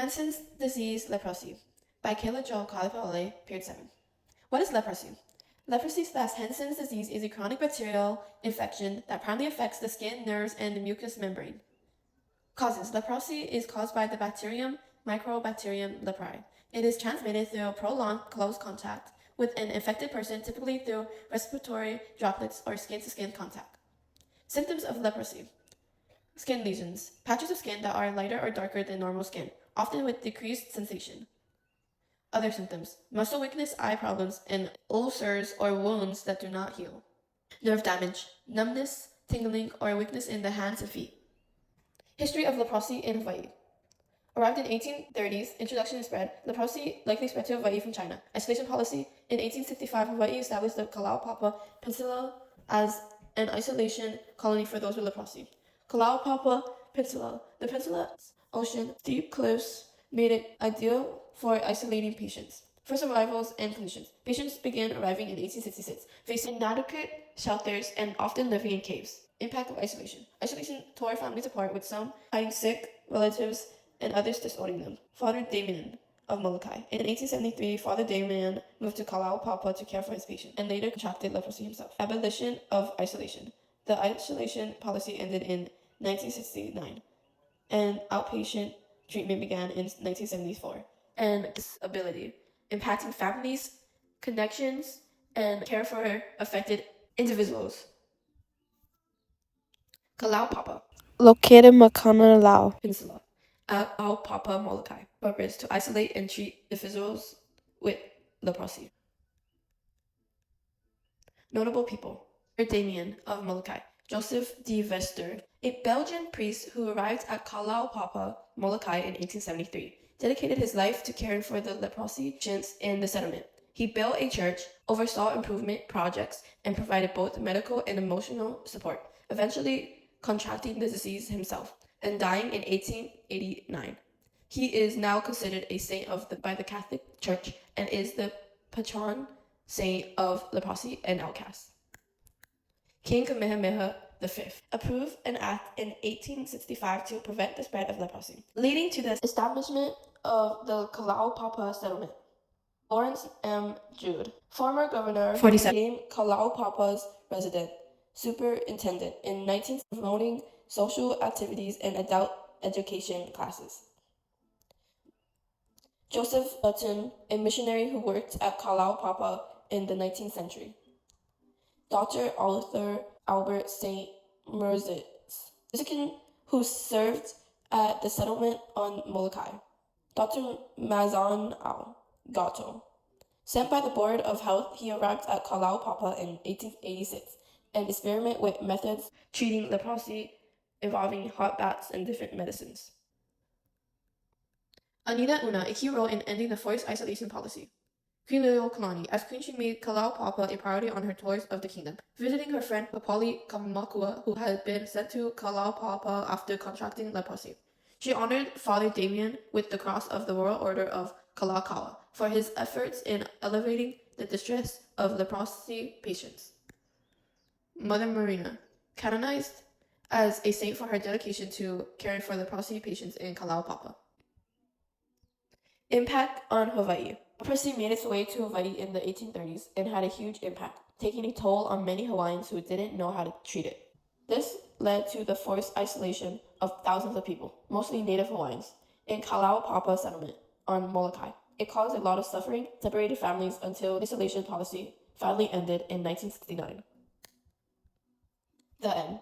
Hansen's disease leprosy by Kalaupapa, period 7. What is leprosy? Leprosy / Hansen's disease is a chronic bacterial infection that primarily affects the skin, nerves, and the mucous membrane. Causes. Leprosy is caused by the bacterium Mycobacterium leprae. It is transmitted through prolonged close contact with an infected person, typically through respiratory droplets or skin-to-skin contact. Symptoms of leprosy. Skin lesions. Patches of skin that are lighter or darker than normal skin, often with decreased sensation. Other symptoms. Muscle weakness, eye problems, and ulcers or wounds that do not heal. Nerve damage. Numbness, tingling, or weakness in the hands and feet. History of leprosy in Hawaii. Arrived in 1830s, introduction and spread. Leprosy likely spread to Hawaii from China. Isolation policy. In 1865, Hawaii established the Kalaupapa Peninsula as an isolation colony for those with leprosy. Kalaupapa Peninsula. The peninsula's ocean, steep cliffs made it ideal for isolating patients. First arrivals and conditions. Patients began arriving in 1866, facing inadequate shelters and often living in caves. Impact of isolation. Isolation tore families apart, with some hiding sick relatives and others disowning them. Father Damien of Molokai. In 1873, Father Damien moved to Kalaupapa to care for his patient, and later contracted leprosy himself. Abolition of isolation. The isolation policy ended in 1969, and outpatient treatment began in 1974. And disability, impacting families, connections, and care for affected individuals. Kalaupapa, located in Makana Peninsula, at Kalaupapa, Molokai. Purpose: to isolate and treat individuals with leprosy. Notable people: Damien of Molokai, Joseph de Vester, a Belgian priest who arrived at Kalaupapa, Molokai in 1873, dedicated his life to caring for the leprosy patients in the settlement. He built a church, oversaw improvement projects, and provided both medical and emotional support, eventually contracting the disease himself and dying in 1889. He is now considered a saint by the Catholic Church and is the patron saint of leprosy and outcasts. King Kamehameha V approved an act in 1865 to prevent the spread of leprosy, leading to the establishment of the Kalaupapa settlement. Lawrence M. Jude, former governor, became Kalaupapa's resident superintendent in 19 promoting social activities and adult education classes. Joseph Button, a missionary who worked at Kalaupapa in the 19th century. Dr. Arthur Albert St. Merzitz, physician who served at the settlement on Molokai. Dr. Mazan Gato, sent by the Board of Health, he arrived at Kalaupapa in 1886 and experimented with methods treating leprosy involving hot baths and different medicines. Anita Una, a key role in ending the forced isolation policy. Queen Kalani. As queen, she made Kalaupapa a priority on her tours of the kingdom, visiting her friend Papali Kamakua, who had been sent to Kalaupapa after contracting leprosy. She honored Father Damien with the Cross of the Royal Order of Kalakaua for his efforts in elevating the distress of leprosy patients. Mother Marina, canonized as a saint for her dedication to caring for leprosy patients in Kalaupapa. Impact on Hawaii. Leprosy made its way to Hawaii in the 1830s and had a huge impact, taking a toll on many Hawaiians who didn't know how to treat it. This led to the forced isolation of thousands of people, mostly Native Hawaiians, in Kalaupapa settlement on Molokai. It caused a lot of suffering, separated families until the isolation policy finally ended in 1969. The end.